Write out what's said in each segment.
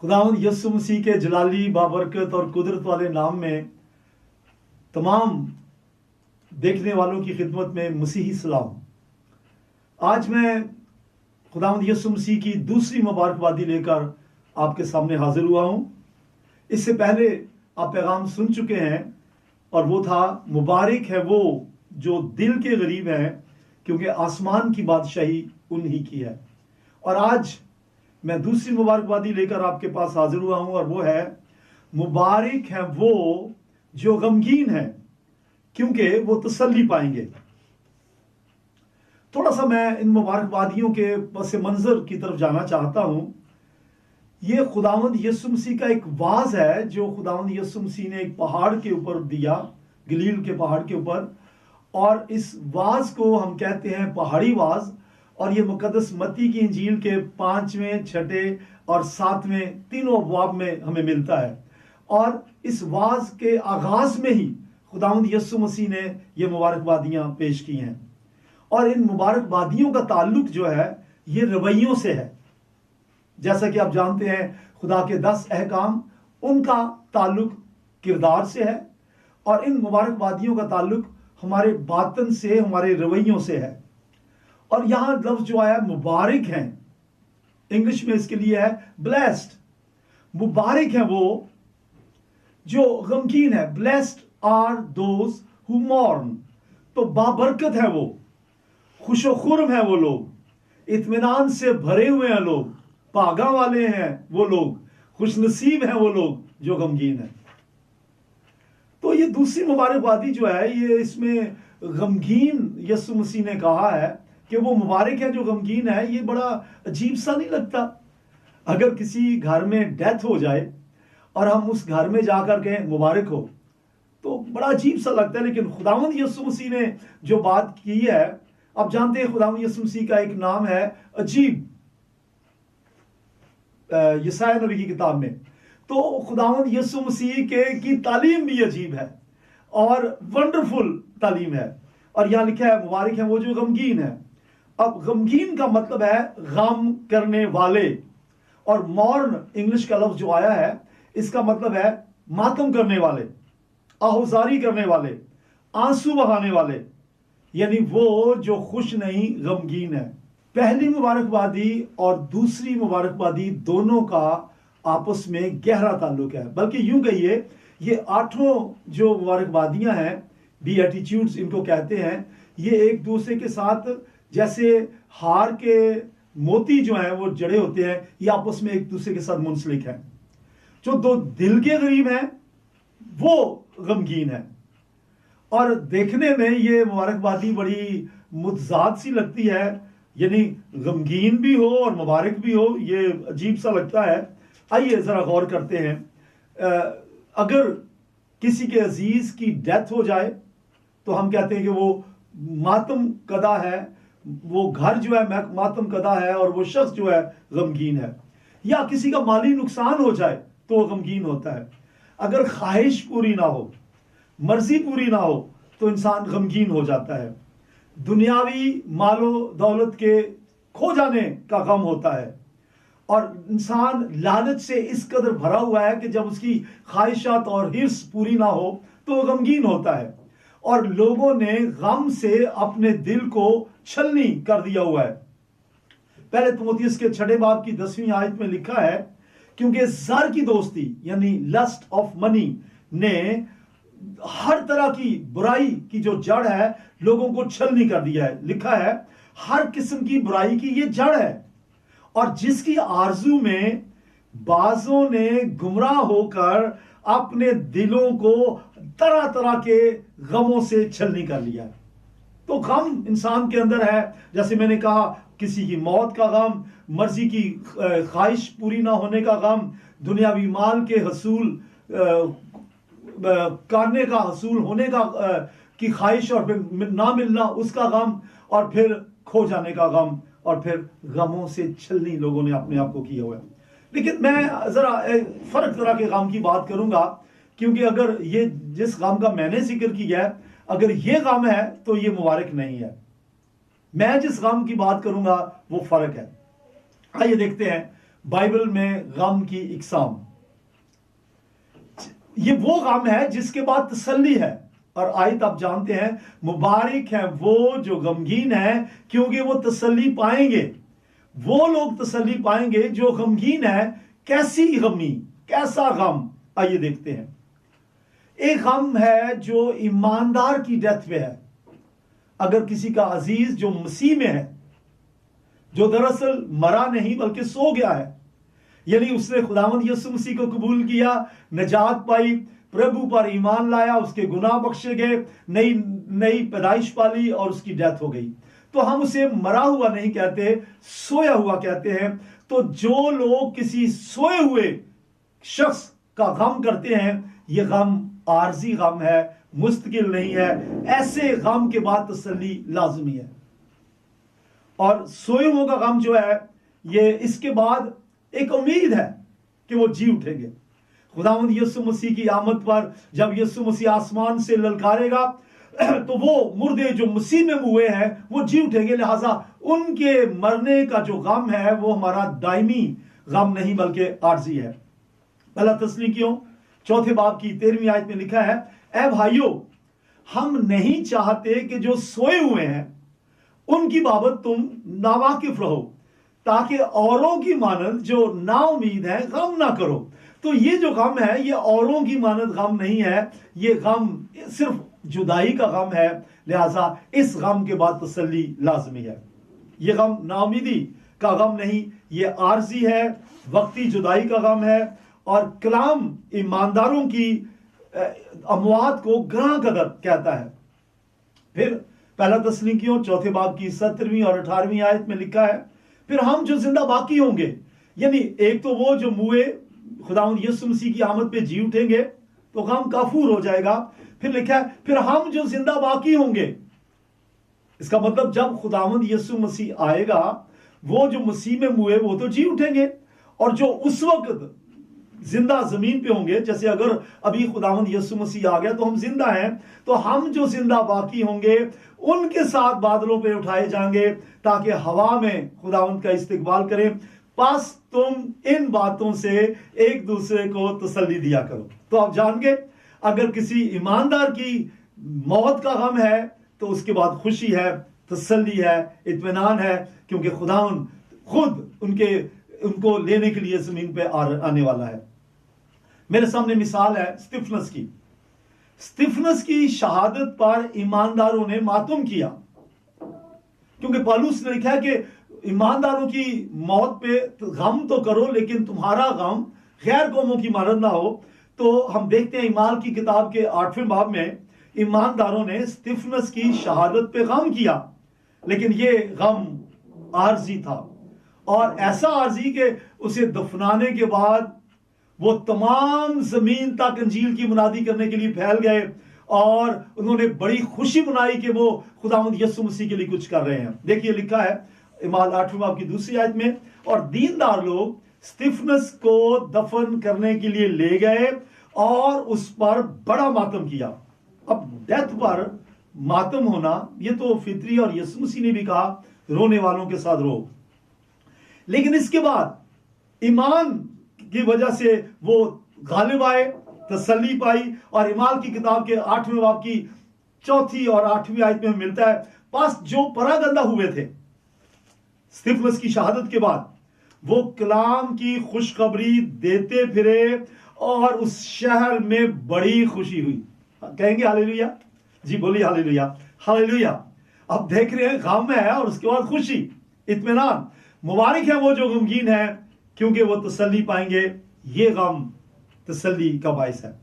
खुदावंद यीशु मसीह के जलाली बाबरकत और कुदरत वाले नाम में तमाम देखने वालों की खिदमत में मसीही सलाम। आज मैं खुदावंद यीशु मसीह की दूसरी मुबारकबादी लेकर आपके सामने हाजिर हुआ हूं। इससे पहले आप पैगाम सुन चुके हैं और वो था, मुबारक है वो जो दिल के गरीब हैं, क्योंकि आसमान की बादशाही उन्हीं की है। और आज मैं दूसरी मुबारकबादी लेकर आपके पास हाजिर हुआ हूं और वो है, मुबारक है वो जो गमगीन है, क्योंकि वो तसल्ली पाएंगे। थोड़ा सा मैं इन मुबारकबादियों के पस मंजर की तरफ जाना चाहता हूं। ये खुदावंद यीशु मसीह का एक वाज है जो खुदावंद यीशु मसीह ने एक पहाड़ के ऊपर दिया, गलील के पहाड़ के ऊपर। और इस वाज को हम कहते हैं पहाड़ी वाज। और ये मुकद्दस मत्ती की इंजील के 5वें, 6ठे और 7वें तीनों अबवाब में हमें मिलता है। और इस वाज के आगाज में ही खुदावंद यीशु मसीह ने ये मुबारकबादियां पेश की हैं। और इन मुबारकबादियों का ताल्लुक जो है ये रवैयों से है। जैसा कि आप जानते हैं, खुदा के 10 अहकाम, उनका ताल्लुक किरदार से है। और इन मुबारकबादियों का ताल्लुक हमारे बातन से, हमारे रवैयों से है। और यहां लफ्ज जो आया मुबारक है, इंग्लिश में इसके लिए है ब्लेस्ड। मुबारक है वो जो गमगीन है। Blessed are those who mourn. तो बाबरकत है वो, खुशोखुर्म है वो लोग, इत्मीनान से भरे हुए हैं लोग, पागा वाले हैं वो लोग, खुशनसीब हैं वो लोग जो गमगीन है। तो ये दूसरी मुबारकबादी जो है, ये इसमें गमगीन यीशु मसीह ने कहा है कि वो मुबारक है जो गमगीन है। ये बड़ा अजीब सा नहीं लगता? अगर किसी घर में डेथ हो जाए और हम उस घर में जाकर के मुबारक हो तो बड़ा अजीब सा लगता है। लेकिन खुदावंद यीशु मसीह ने जो बात की है, आप जानते हैं खुदावंद यीशु मसीह का एक नाम है अजीब, यशायाह नबी की किताब में। तो खुदावंद यीशु मसीह की तालीम भी अजीब है और वंडरफुल तालीम है। और यहां लिखा है मुबारक है वो जो गमगीन है। अब गमगीन का मतलब है गम करने वाले। और मॉर्न इंग्लिश का लफ्ज जो आया है, इसका मतलब है मातम करने वाले, आहुजारी करने वाले, आंसू बहाने वाले, यानी वो जो खुश नहीं, गमगीन है। पहली मुबारकबादी और दूसरी मुबारकबादी दोनों का आपस में गहरा ताल्लुक है। बल्कि यूं कहिए, ये 8 जो मुबारकबादियां हैं, बीएटिट्यूड्स इनको कहते हैं, ये एक दूसरे के साथ जैसे हार के मोती जो हैं वो जड़े होते हैं, ये आपस में एक दूसरे के साथ मुंसलिक हैं। जो दो दिल के गरीब हैं वो गमगीन है। और देखने में ये मुबारकबादी बड़ी मुतजाद सी लगती है, यानी गमगीन भी हो और मुबारक भी हो, ये अजीब सा लगता है। आइए जरा गौर करते हैं। अगर किसी के अजीज की डेथ हो जाए तो हम कहते हैं कि वो मातम कदा है, वो घर जो है मातम कदा है और वो शख्स जो है गमगीन है। या किसी का माली नुकसान हो जाए तो वो गमगीन होता है। अगर ख्वाहिश पूरी ना हो, मर्जी पूरी ना हो, तो इंसान गमगीन हो जाता है। दुनियावी मालो दौलत के खो जाने का गम होता है। और इंसान लालच से इस कदर भरा हुआ है कि जब उसकी ख्वाहिशात और हिर्स पूरी ना हो तो वो गमगीन होता है। और लोगों ने गम से अपने दिल को छलनी कर दिया हुआ है। पहले तिमुथियुस के 6 बाब की 10वीं आयत में लिखा है, क्योंकि ज़र की दोस्ती यानी लस्ट ऑफ मनी ने हर तरह की बुराई की जो जड़ है, लोगों को छलनी कर दिया है। लिखा है हर किस्म की बुराई की ये जड़ है, और जिसकी आरजू में बाजों ने गुमराह होकर अपने दिलों को तरह तरह के गमों से छलनी कर लिया। तो गम इंसान के अंदर है, जैसे मैंने कहा, किसी की मौत का गम, मर्जी की ख्वाहिश पूरी ना होने का गम, दुनियावी माल के हसूल करने का, हसूल होने का की ख्वाहिश और फिर ना मिलना उसका गम, और फिर खो जाने का गम, और फिर गमों से छलनी लोगों ने अपने आप को किया हुआ है। लेकिन मैं जरा फर्क तरह के गम की बात करूंगा, क्योंकि अगर ये जिस गम का मैंने जिक्र किया है, अगर ये गम है तो ये मुबारक नहीं है। मैं जिस गम की बात करूंगा वो फर्क है। आइए देखते हैं बाइबल में गम की इकसाम, ये वो गम है जिसके बाद तसल्ली है। और आयत आप जानते हैं, मुबारक है वो जो गमगीन है क्योंकि वो तसल्ली पाएंगे। वो लोग तसल्ली पाएंगे जो गमगीन है। कैसी गमी, कैसा गम, आइए देखते हैं। एक गम है जो ईमानदार की डेथ पे है। अगर किसी का अजीज जो मसीह में है, जो दरअसल मरा नहीं बल्कि सो गया है, यानी उसने खुदावंद यीशु मसीह को कबूल किया, निजात पाई, प्रभु पर ईमान लाया, उसके गुनाह बख्शे गए, नई पैदाइश पाली और उसकी डेथ हो गई, तो हम उसे मरा हुआ नहीं कहते, सोया हुआ कहते हैं। तो जो लोग किसी सोए हुए शख्स का गम करते हैं, यह गम आरजी गम है, मुस्तकिल नहीं है। ऐसे गम के बाद तसल्ली लाजमी है। और सोए हुओं का गम जो है, ये इसके बाद एक उम्मीद है कि वो जी उठेंगे। खुदावंद यीशु मसीह की आमद पर जब यीशु मसीह आसमान से ललकारेगा तो वो मुर्दे जो मसीह में हुए हैं वो जी उठेंगे। लिहाजा उनके मरने का जो गम है वो हमारा दायमी गम नहीं बल्कि आर्जी है। पहला तस्सलुनीकियों 4 बाब की 13वीं आयत में लिखा है, ऐ भाइयों, हम नहीं चाहते कि जो सोए हुए हैं उनकी बाबत तुम नावाकिफ रहो, ताकि औरों की मानद जो ना उम्मीद है गम ना करो। तो ये जो गम है ये औरों की मानद गम नहीं है, ये गम सिर्फ जुदाई का गम है। लिहाजा इस गम के बाद तसल्ली लाजमी है। ये गम नाउमीदी का गम नहीं, ये आर्जी है, वक्ती जुदाई का गम है। और कलाम ईमानदारों की अमवात को ग्रां कदर कहता है। फिर पहला तस्सलुनीकियों 4 बाब की 17वीं और 18वीं आयत में लिखा है, फिर हम जो जिंदा बाकी होंगे, यानी एक तो वो जो मुए खुदावंद यीशु मसीह की आमद पे जी उठेंगे तो गम काफूर हो जाएगा। फिर लिखा है, फिर हम जो जिंदा बाकी होंगे, इसका मतलब जब खुदावंद यीशु मसीह आएगा, वो जो मसीह में मुए वो तो जी उठेंगे, और जो उस वक्त जिंदा जमीन पे होंगे, जैसे अगर अभी खुदावंद यीशु मसीह आ गया तो हम जिंदा हैं, तो हम जो जिंदा बाकी होंगे उनके साथ बादलों पे उठाए जाएंगे ताकि हवा में खुदावंद का इस्तकबाल करें। बस तुम इन बातों से एक दूसरे को तसल्ली दिया करो। तो आप जान गए, अगर किसी ईमानदार की मौत का गम है तो उसके बाद खुशी है, तसल्ली है, इत्मीनान है, क्योंकि खुदावंद खुद उनको लेने के लिए जमीन पे आने वाला है। मेरे सामने मिसाल है स्तिफनस की। स्तिफनस की शहादत पर ईमानदारों ने मातम किया, क्योंकि पौलुस ने लिखा है कि ईमानदारों की मौत पे गम तो करो, लेकिन तुम्हारा गम गैर कौमों की मारद ना हो। तो हम देखते हैं इमाल की किताब के 8वें बाब में ईमानदारों ने स्तिफनस की शहादत पे गम किया, लेकिन ये गम आर्जी था, और ऐसा आर्जी कि उसे दफनाने के बाद वो तमाम जमीन तक अंजील की मुनादी करने के लिए फैल गए, और उन्होंने बड़ी खुशी मनाई कि वो खुदावंद यीशु मसीह के लिए कुछ कर रहे हैं। देखिए लिखा है इमाल 8वें बाब की 2री आयत में, और दीनदार लोग स्तिफनस को दफन करने के लिए ले गए और उस पर बड़ा मातम किया। अब डेथ पर मातम होना ये तो फितरी, और यीशु मसीह ने भी कहा रोने वालों के साथ रो। लेकिन इसके बाद ईमान की वजह से वो गालिब आए, तसल्ली पाई, और इमाल की किताब के 8वें बाब की 4 और 8वीं आयत में मिलता है, पास जो परागंदा हुए थे स्तिफनस की शहादत के बाद, वो कलाम की खुशखबरी देते फिरे और उस शहर में बड़ी खुशी हुई। कहेंगे हालेलुया? जी बोलिए हालेलुया, हालेलुया। अब देख रहे हैं गम है और उसके बाद खुशी, इत्मीनान। मुबारक है वो जो गमगीन है, क्योंकि वो तसल्ली पाएंगे। ये गम तसल्ली का बायस है।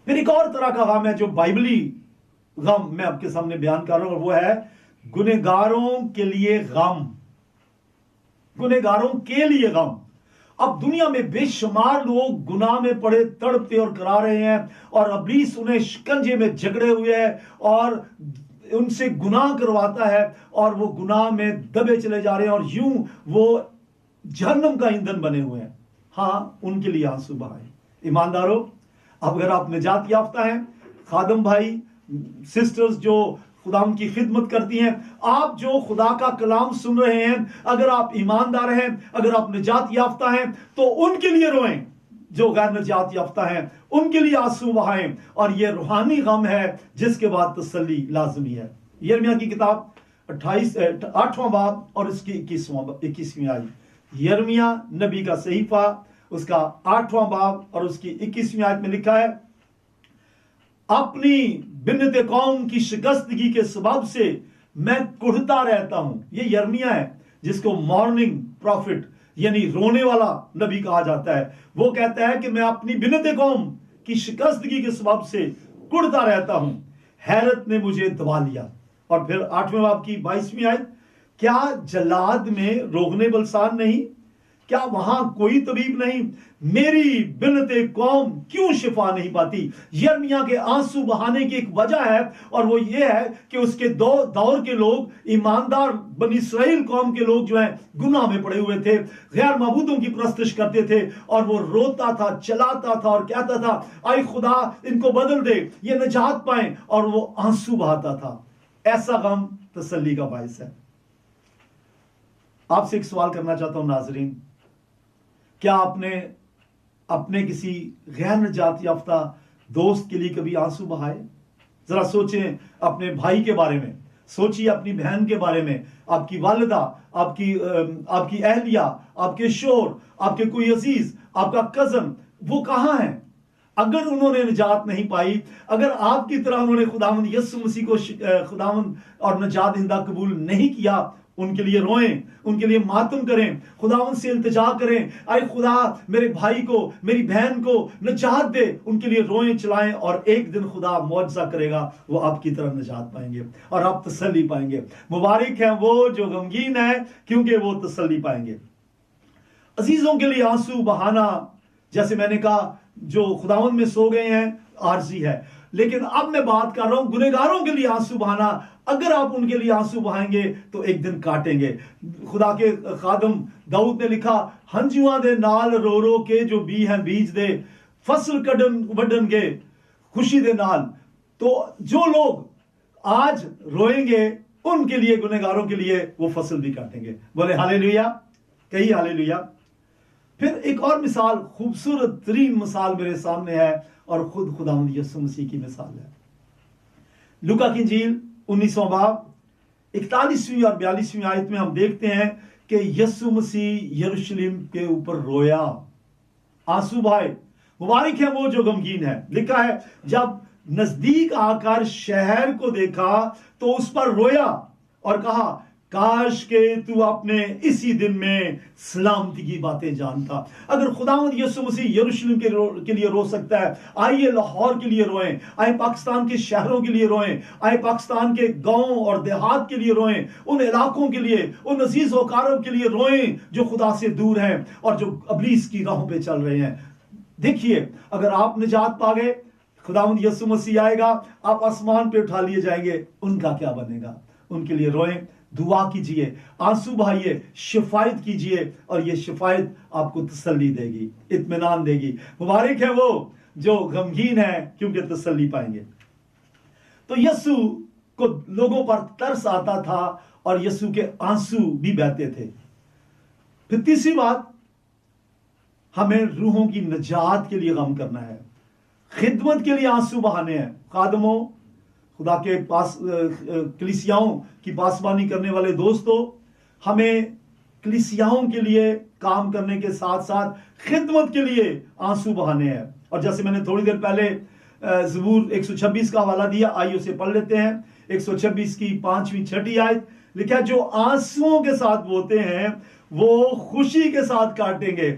फिर एक और तरह का गम है जो बाइबली गम मैं आपके सामने बयान कर रहा हूं, और वो है गुनहगारों के लिए गम। गुनहगारों के लिए गम। अब दुनिया में बेशुमार लोग गुनाह में पड़े तड़पते और करा रहे हैं, और इब्लीस उन्हें शिकंजे में जकड़े हुए है और उनसे गुनाह करवाता है, और वो गुनाह में दबे चले जा रहे हैं, और यूं वो जहन्नम का ईंधन बने हुए हैं। हाँ, उनके लिए आंसू बहाए। ईमानदारों, अब अगर आप निजात याफ्ता हैं, खादम भाई सिस्टर्स जो खुदावंद की खिदमत करती हैं। आप जो खुदा का कलाम सुन रहे हैं, अगर आप ईमानदार हैं, अगर आप निजात याफ्ता हैं, तो उनके लिए रोएं। जो गैर निजात याफ्ता हैं उनके लिए आंसू बहाएं। और ये रूहानी गम है जिसके बाद तसल्ली लाजमी है। यिर्मयाह की किताब 8वां बाब और इसकी 21वीं आयत। यिर्मयाह नबी का सहीफा, उसका 8वां बाब और उसकी 21वीं आयत में लिखा है, अपनी बिन्नत कौम की शिकस्तगी के सबब से मैं कुढ़ता रहता हूं। ये यिर्मयाह है जिसको मॉर्निंग प्रॉफिट यानी रोने वाला नबी कहा जाता है। वो कहता है कि मैं अपनी बिन्नत कौम की शिकस्तगी के सबब से कुढ़ता रहता हूं, हैरत ने मुझे दबा लिया। और फिर 8वें बाब की 22वीं आयत, क्या जलाद में रोगने बलसान नहीं, क्या वहां कोई तबीब नहीं, मेरी बिन्नते कौम क्यों शिफा नहीं पाती। यिर्मयाह के आंसू बहाने की एक वजह है, और वो ये है कि उसके दौर के लोग, ईमानदार बनी इस्राएल कौम के लोग जो हैं गुनाह में पड़े हुए थे, गैर माबूदों की परस्तिश करते थे, और वो रोता था, चलाता था और कहता था आए खुदा इनको बदल दे, ये निजात पाए, और वो आंसू बहाता था। ऐसा गम तसल्ली का बायस है। आपसे एक सवाल करना चाहता हूं नाजरीन, क्या आपने अपने किसी गैर निजात याफ्ता दोस्त के लिए कभी आंसू बहाए? जरा सोचें अपने भाई के बारे में, सोचिए अपनी बहन के बारे में, आपकी वालिदा, आपकी अहलिया, आपके शोहर, आपके कोई अजीज, आपका कजन, वो कहां है? अगर उन्होंने निजात नहीं पाई, अगर आपकी तरह उन्होंने खुदावंद यीशु मसीह को खुदावंद और निजात हिंदा कबूल नहीं किया, उनके लिए रोएं, उनके लिए मातम करें, खुदावंद से इल्तिजा करें, आए खुदा मेरे भाई को, मेरी बहन को निजात दे, उनके लिए रोएं, चलाएं, और एक दिन खुदा मौजज़ा करेगा, वो आपकी तरह निजात पाएंगे और आप तसल्ली पाएंगे। मुबारक है वो जो गमगीन है, क्योंकि वो तसल्ली पाएंगे। अजीजों के लिए आंसू बहाना, जैसे मैंने कहा, जो खुदावंद में सो गए हैं आरजी है, लेकिन अब मैं बात कर रहा हूं गुनहगारों के लिए आंसू बहाना। अगर आप उनके लिए आंसू बहाएंगे तो एक दिन काटेंगे। खुदा के खादम दाऊद ने लिखा, हंजुआ दे नाल रो रो के जो बी हैं बीज दे, फसल कड़न वडन के खुशी दे नाल। तो जो लोग आज रोएंगे उनके लिए, गुनहगारों के लिए वो फसल भी काटेंगे। बोले हालेलुया, कही हालेलुया। फिर एक और मिसाल, खूबसूरत तरीन मिसाल मेरे सामने है, और खुद खुदावंद यीशु मसीह की मिसाल है। लूका की इंजील 19वां बाब 41वीं और 42वीं आयत में हम देखते हैं कि यीशु मसीह यरूशलेम के ऊपर रोया, आंसू बहाए। मुबारक है वो जो गमगीन है। लिखा है, जब नजदीक आकर शहर को देखा तो उस पर रोया और कहा, काश के तू अपने इसी दिन में सलामती की बातें जानता। अगर खुदावंद यीशु मसीह यरूशलेम के लिए रो सकता है, आइए लाहौर के लिए रोएं, आइए पाकिस्तान के शहरों के लिए रोएं, आइए पाकिस्तान के गांव और देहात के लिए रोएं, उन इलाकों के लिए, उन अजीज वकारों के लिए रोएं जो खुदा से दूर हैं और जो अबलीस की राहों पे चल रहे हैं। देखिए, अगर आप निजात पा गए, खुदावंद यीशु मसीह आएगा, आप आसमान पे उठा लिए जाएंगे, उनका क्या बनेगा? उनके लिए रोएं, दुआ कीजिए, आंसू बहाइए, शिफायत कीजिए, और ये शिफायत आपको तसल्ली देगी, इत्मीनान देगी। मुबारक है वो जो गमगीन है, क्योंकि तसल्ली पाएंगे। तो यीशु को लोगों पर तरस आता था और यीशु के आंसू भी बहते थे। फिर तीसरी बात, हमें रूहों की निजात के लिए गम करना है, खिदमत के लिए आंसू बहाने हैं। खादमों, खुदा के पास कलीसियाओं की पासबानी करने वाले दोस्तों, हमें कलीसियाओं के लिए काम करने के साथ साथ खिदमत के लिए आंसू बहाने हैं। और जैसे मैंने थोड़ी देर पहले ज़बूर 126 का हवाला दिया, आइए उसे पढ़ लेते हैं। 126 की 5वीं 6ठी आयत लिखा है, जो आंसुओं के साथ बोते हैं वो खुशी के साथ काटेंगे।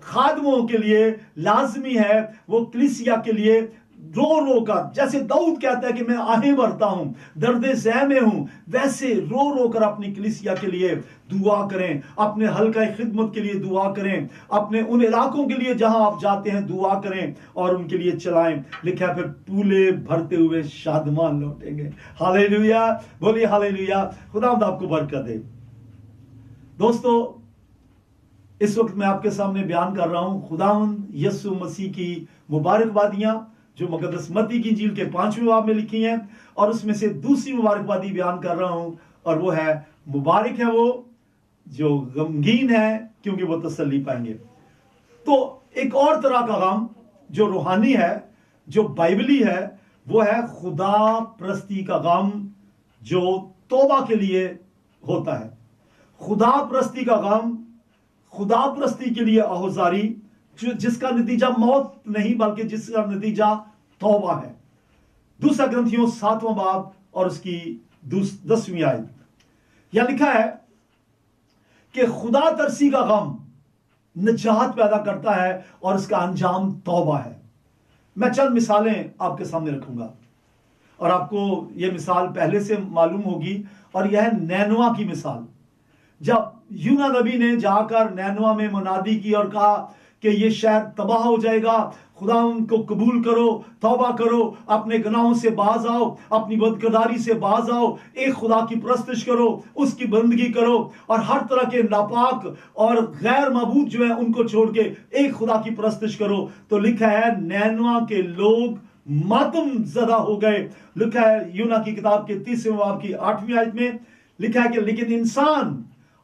खादमों के लिए लाजमी है, वो कलीसिया के लिए रो रो कर, जैसे दाऊद कहता है कि मैं आहें भरता हूं, दर्द ज़ह में हूं, वैसे रो रो कर अपनी कलीसिया के लिए दुआ करें, अपने हल्का खिदमत के लिए दुआ करें, अपने उन इलाकों के लिए जहां आप जाते हैं दुआ करें और उनके लिए चलाएं। लिखा है, फिर पूले भरते हुए शादमान लौटेंगे। हालेलुया, बोलिए हालेलुया। खुदावंद आपको बरकत दे। दोस्तों, इस वक्त मैं आपके सामने बयान कर रहा हूं खुदावंद यीशु मसीह की मुबारकबादियां, जो मुकद्दस मत्ती की इंजील के 5वें बाब में लिखी हैं, और उसमें से दूसरी मुबारकबादी बयान कर रहा हूं, और वो है मुबारक है वो जो गमगीन है, क्योंकि वो तसल्ली पाएंगे। तो एक और तरह का गम जो रूहानी है, जो बाइबली है, वो है खुदा परस्ती का गम जो तौबा के लिए होता है। खुदा परस्ती का गम, खुदा परस्ती के लिए आहुजारी, जिसका नतीजा मौत नहीं बल्कि जिसका नतीजा तौबा है। दूसरा ग्रंथियों 7वां बाब और उसकी 10वीं आयत, यह लिखा है कि खुदा तरसी का गम निजात पैदा करता है और इसका अंजाम तौबा है। मैं चंद मिसालें आपके सामने रखूंगा, और आपको यह मिसाल पहले से मालूम होगी, और यह है नैनवा की मिसाल। जब यूना नबी ने जाकर नैनवा में मुनादी की और कहा कि यह शहर तबाह हो जाएगा, खुदा उनको कबूल करो, तौबा करो, अपने गुनाहों से बाज आओ, अपनी बदकिरदारी से बाज आओ, एक खुदा की परस्तिश करो, उसकी बंदगी करो, और हर तरह के नापाक और गैर माबूद जो है उनको छोड़ के एक खुदा की परस्तिश करो। तो लिखा है नैनवा के लोग मातम ज़दा हो गए। लिखा है यूना की किताब के 30वें बाब की 8वीं आयत में, लिखा है कि लेकिन इंसान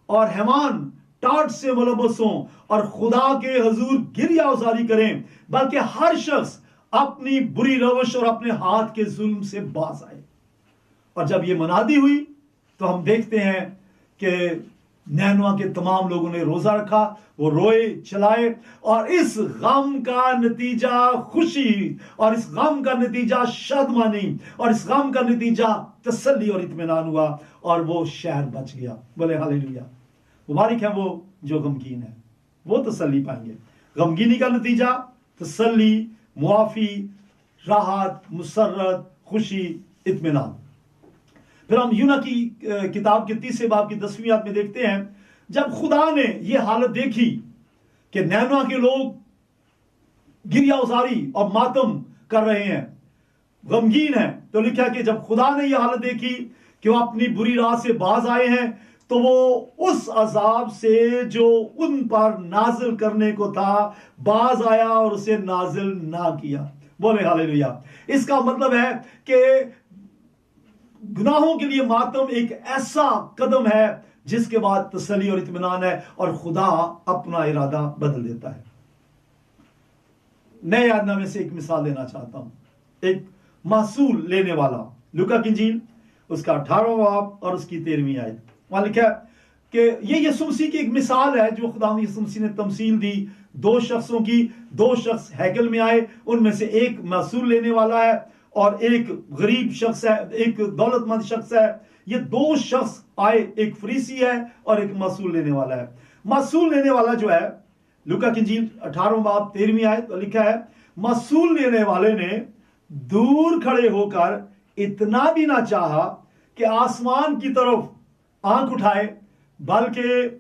और हैवान टाट से मुलव्वस हों और खुदा के हजूर गिरिया उजारी करें, बल्कि हर शख्स अपनी बुरी रवश और अपने हाथ के जुल्म से बाज आए। और जब ये मुनादी हुई तो हम देखते हैं कि नैनवा के तमाम लोगों ने रोजा रखा, वो रोए चलाए, और इस गम का नतीजा खुशी, और इस गम का नतीजा शादमानी, और इस गम का नतीजा तसल्ली और इत्मीनान हुआ, और वो शहर बच गया। बोले हालेलुया। मुबारक है वो जो गमगीन है, वो तसल्ली पाएंगे। गमगीनी का नतीजा तसल्ली, मुआफी, राहत, मुसर्रत, खुशी, इत्मीनान। फिर हम यूना की किताब के 30वें बाब की 10वीं आयत में देखते हैं, जब खुदा ने यह हालत देखी कि नैनवा के लोग गिरिया उजारी और मातम कर रहे हैं, गमगीन हैं, तो लिखा कि जब खुदा ने यह हालत देखी कि वो अपनी बुरी राह से बाज आए हैं, तो वो उस अजाब से जो उन पर नाजिल करने को था बाज आया और उसे नाजिल ना किया। बोले हालेलुया। इसका मतलब है कि गुनाहों के लिए मातम एक ऐसा कदम है जिसके बाद तसल्ली और इत्मीनान है, और खुदा अपना इरादा बदल देता है। नए यादना में से एक मिसाल देना चाहता हूं। एक महसूल लेने वाला, लूका की इंजील उसका 18वां बाब और उसकी 13वीं आयत, वहां लिखा है कि ये यीशु मसीह की एक मिसाल है जो खुदा यीशु मसीह ने तमसील दी दो शख्सों की। दो शख्स हैकल में आए, उनमें से एक महसूल लेने वाला है और एक गरीब शख्स है, एक दौलतमंद शख्स है। ये दो शख्स आए, एक फरीसी है और एक महसूल लेने वाला है। महसूल लेने वाला जो है, लूका की इंजील 18वां बाब 13वीं आयत, तो लिखा है महसूल लेने वाले ने दूर खड़े होकर इतना भी ना चाहा कि आसमान की तरफ आंख उठाए, बल्कि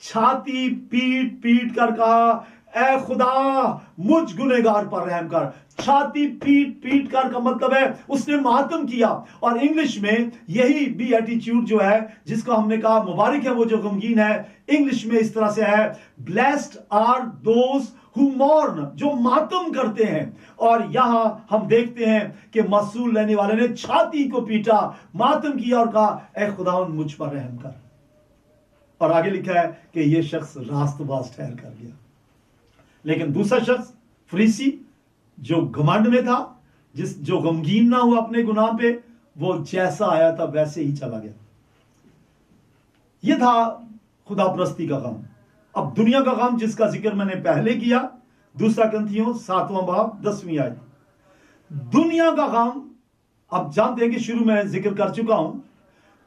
छाती पीट पीट कर कहा, ऐ खुदा मुझ गुनहगार पर रहम कर। छाती पीट पीट कर का मतलब है उसने मातम किया। और इंग्लिश में यही भी एटीट्यूड जो है, जिसको हमने कहा मुबारक है वो जो गमगीन है, इंग्लिश में इस तरह से है, blessed are those who mourn, जो मातम करते हैं। और यहां हम देखते हैं कि महसूल लेने वाले ने छाती को पीटा, मातम किया और कहा, ऐ खुदावंद मुझ पर रहम कर। और आगे लिखा है कि यह शख्स रास्तबाज ठहर कर गया। लेकिन दूसरा शख्स फरीसी जो घमंड में था, जो गमगीन ना हुआ अपने गुनाह पे, वो जैसा आया था वैसे ही चला गया। यह था खुदा परस्ती का गम। अब दुनिया का गम जिसका जिक्र मैंने पहले किया, दूसरा ग्रंथियों 7वां बाब 10वीं आयत। दुनिया का गम, अब जानते हैं कि शुरू में जिक्र कर चुका हूं,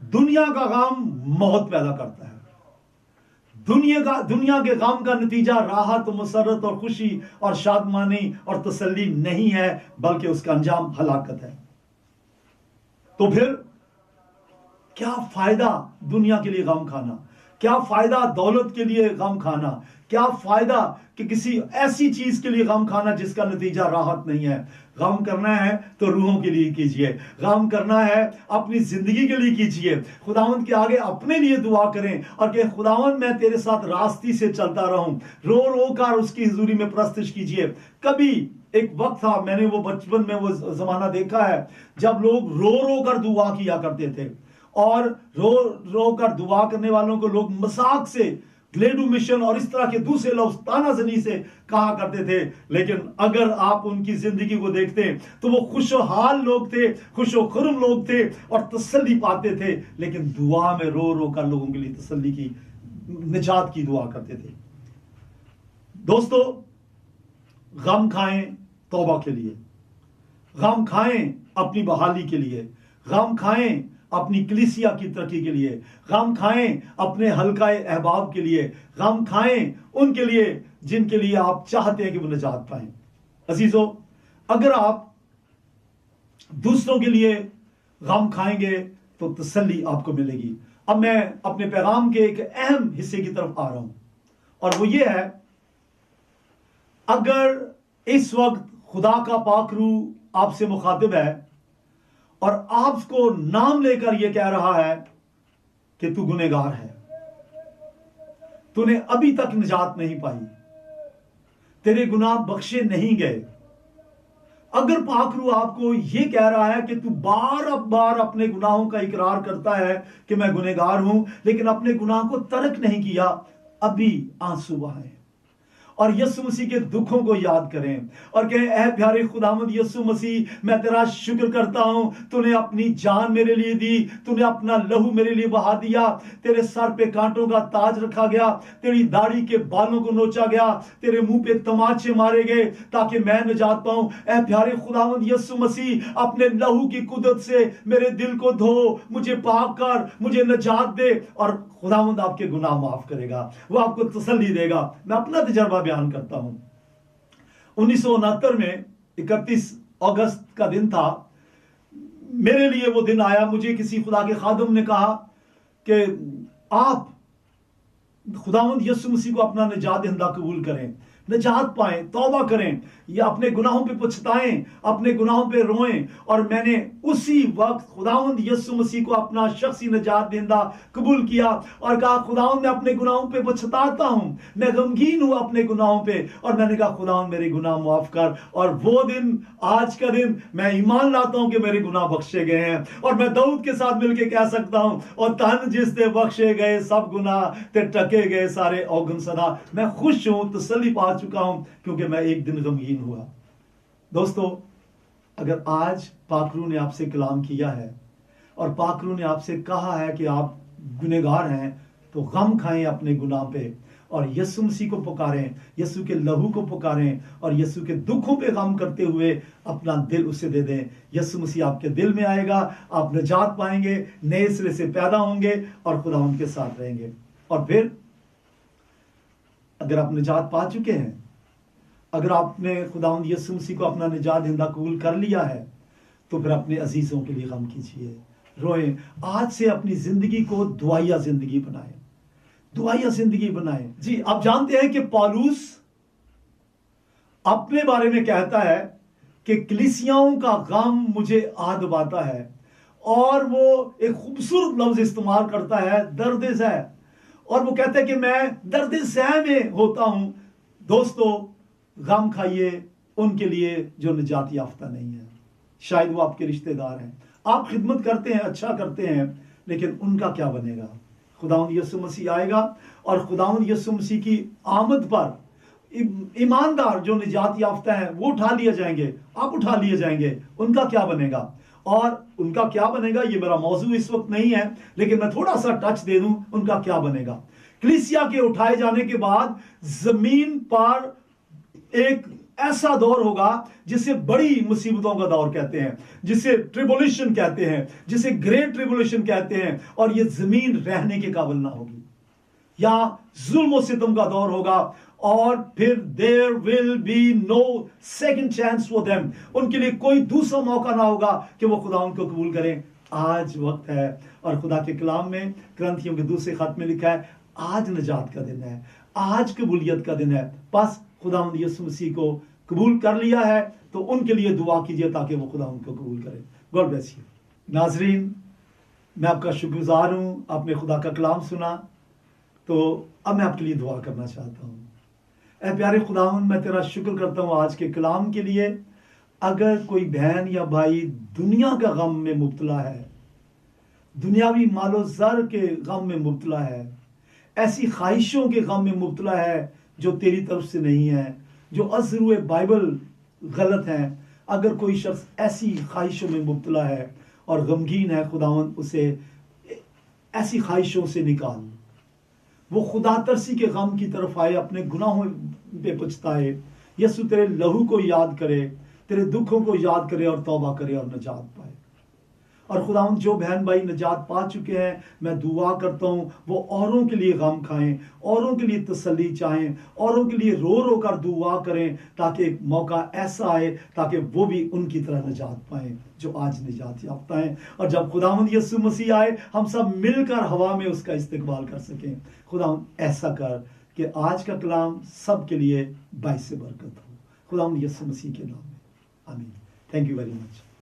दुनिया का गम मौत पैदा करता है। दुनिया के गम का नतीजा राहत, मुसर्रत और खुशी और शादमानी और तसल्ली नहीं है, बल्कि उसका अंजाम हलाकत है। तो फिर क्या फायदा दुनिया के लिए गम खाना? क्या फायदा दौलत के लिए गम खाना, क्या फायदा कि किसी ऐसी चीज के लिए गम खाना जिसका नतीजा राहत नहीं है। गम करना है तो रूहों के लिए कीजिए, गम करना है अपनी जिंदगी के लिए कीजिए। खुदावंद के आगे अपने लिए दुआ करें और कि खुदावंद मैं तेरे साथ रास्ते से चलता रहूं, रो रो कर उसकी हुजूरी में प्रस्तुत कीजिए। कभी एक वक्त था, मैंने वो बचपन में वो जमाना देखा है जब लोग रो रो कर दुआ किया करते थे, और रो रो कर दुआ करने वालों को लोग मजाक से ग्लेडू मिशन और इस तरह के दूसरे लफ्ज तानाजनी से कहा करते थे। लेकिन अगर आप उनकी जिंदगी को देखते तो वो खुशहाल लोग थे, खुशोखुर्म लोग थे और तसल्ली पाते थे। लेकिन दुआ में रो रो कर लोगों के लिए तसल्ली की, निजात की दुआ करते थे। दोस्तों, गम खाएं तौबा के लिए, गम खाएं अपनी बहाली के लिए, गम खाएं अपनी कलीसिया की तरक्की के लिए, गम खाएं अपने हल्काए अहबाब के लिए, गम खाएं उनके लिए जिनके लिए आप चाहते हैं कि वो निजात पाएं। अजीजों, अगर आप दूसरों के लिए गम खाएंगे तो तसल्ली आपको मिलेगी। अब मैं अपने पैगाम के एक अहम हिस्से की तरफ आ रहा हूं, और वो ये है, अगर इस वक्त खुदा का पाक रूह आपसे मुखातिब है और आपको नाम लेकर यह कह रहा है कि तू गुनहगार है, तूने अभी तक निजात नहीं पाई, तेरे गुनाह बख्शे नहीं गए, अगर पाक रूह आपको यह कह रहा है कि तू बार बार अपने गुनाहों का इकरार करता है कि मैं गुनहगार हूं, लेकिन अपने गुनाह को तर्क नहीं किया, अभी आंसू बहाएं और यीशु मसीह के दुखों को याद करें और कहें, ऐ प्यारे खुदावंद यीशु मसीह, मैं तेरा शुक्र करता हूं, तूने अपनी जान मेरे लिए दी, तूने अपना लहू मेरे लिए बहा दिया, तेरे सर पे कांटों का ताज रखा गया, तेरी दाढ़ी के बालों को नोचा गया, तेरे मुंह पे तमाचे मारे गए ताकि मैं निजात पाऊं। ऐ प्यारे खुदावंद यीशु मसीह, अपने लहू की कुदरत से मेरे दिल को धो, मुझे पाक कर, मुझे निजात दे, और खुदावंद आपके गुनाह माफ करेगा, वो आपको तसल्ली देगा। मैं अपना तजर्बा बयान करता हूं। 1969 में 31 अगस्त का दिन था, मेरे लिए वो दिन आया। मुझे किसी खुदा के खादम ने कहा कि आप खुदावंद यीशु मसीह को अपना निजात दहिंदा कबूल करें, निजात पाएं, तौबा करें, या अपने गुनाहों पे पछताएं, अपने गुनाहों पे रोएं। और मैंने उसी वक्त खुदावंद यीशु मसीह को अपना शख्सी निजात दहिंदा कबूल किया और कहा, खुदावंद मैं अपने गुनाहों पे पछताता हूं, मैं गमगीन हूं अपने गुनाहों पे, और मैंने कहा खुदावंद मेरे गुनाह माफ कर। और वो दिन, आज का दिन, मैं ईमान लाता हूं कि मेरे गुनाह बख्शे गए हैं, और मैं दाऊद के साथ मिलकर कह सकता हूं, और तन जिसते बख्शे गए सब गुनाह ते टके गए सारे औगन सदा। मैं खुश हूं, तसल्ली पा चुका हूं, क्योंकि मैं एक दिन गमगीन हुआ। दोस्तों, अगर आज पाकरू ने आपसे कलाम किया है और पाकरू ने आपसे कहा है कि आप गुनहगार हैं, तो गम खाएं अपने गुनाह पे और यीशु मसीह को पुकारें, यीशु के लहू को पुकारें, और यीशु के दुखों पे गम करते हुए अपना दिल उसे दे दें। यीशु मसीह आपके दिल में आएगा, आप निजात पाएंगे, नए सिरे से पैदा होंगे और खुदा उनके साथ रहेंगे। और फिर अगर आप निजात पा चुके हैं, अगर आपने खुदावंद यीशु मसीह को अपना निजात दहिंदा कबूल कर लिया है, तो फिर अपने अजीजों के लिए गम कीजिए, रोएं। आज से अपनी जिंदगी को दुआया जिंदगी बनाएं, दुआया जिंदगी बनाएं। जी, आप जानते हैं कि पौलुस अपने बारे में कहता है कि कलीसियाओं का गम मुझे आ दबाता है, और वो एक खूबसूरत लफ्ज इस्तेमाल करता है, दर्द ज़ह, और वो कहता है कि मैं दर्द ज़ह में होता हूं। दोस्तों, गम खाइए उनके लिए जो निजात याफ्ता नहीं है। शायद वो आपके रिश्तेदार हैं, आप खिदमत करते हैं, अच्छा करते हैं, लेकिन उनका क्या बनेगा? खुदावंद यीशु मसीह आएगा और खुदावंद यीशु मसीह की आमद पर ईमानदार जो निजात याफ्ता है वो उठा लिए जाएंगे, आप उठा लिए जाएंगे, उनका क्या बनेगा? और उनका क्या बनेगा, ये मेरा मौजू इस वक्त नहीं है, लेकिन मैं थोड़ा सा टच दे दूं, उनका क्या बनेगा। कलीसिया के उठाए जाने के बाद जमीन पर एक ऐसा दौर होगा जिसे बड़ी मुसीबतों का दौर कहते हैं, जिसे ट्रिबुलेशन कहते हैं, जिसे ग्रेट ट्रिबुलेशन कहते हैं, और ये जमीन रहने के काबिल ना होगी, या जुल्म और सितम का दौर होगा, और फिर there will be no second chance for them, उनके लिए कोई दूसरा मौका ना होगा कि वो खुदा उनको कबूल करें। आज वक्त है, और खुदा के कलाम में, ग्रंथियों के दूसरे खत में लिखा है, आज नजात का दिन है, आज कबूलियत का दिन है। बस खुदावंद यीशु मसीह को कबूल कर लिया है तो उनके लिए दुआ कीजिए ताकि वो खुदा उनको कबूल करे। God bless you. नाजरीन, मैं आपका शुक्रगुजार हूँ, आपने खुदा का कलाम सुना, तो अब मैं आपके लिए दुआ करना चाहता हूँ। ऐ प्यारे खुदावंद, मैं तेरा शुक्र करता हूँ आज के कलाम के लिए। अगर कोई बहन या भाई दुनिया का गम में मुब्तला है, दुनियावी मालो ज़र के गम में मुब्तला है, ऐसी ख्वाहिशों के गम में मुब्तला है जो तेरी तरफ से नहीं है, जो अज़रुए बाइबल गलत हैं, अगर कोई शख्स ऐसी ख्वाहिशों में मुब्तला है और गमगीन है, खुदावंद उसे ऐसी ख्वाहिशों से निकाल। वो खुदा तरसी के गम की तरफ आए, अपने गुनाहों पे पछताए, यीशु तेरे लहू को याद करे, तेरे दुखों को याद करे और तौबा करे और नजात पाए। और खुदावंद जो बहन भाई नजात पा चुके हैं, मैं दुआ करता हूँ वो औरों के लिए गम खाएं, औरों के लिए तसल्ली चाहें, औरों के लिए रो रो कर दुआ करें, ताकि एक मौका ऐसा आए ताकि वो भी उनकी तरह नजात पाएं जो आज निजात याफ्ता हैं। और जब खुदावंद यीशु मसीह आए, हम सब मिलकर हवा में उसका इस्तकबाल कर सकें। खुदावंद ऐसा कर कि आज का कलाम सब के लिए बाइस बरकत हो। खुदावंद यीशु मसीह के नाम में आमीन। Thank you very much.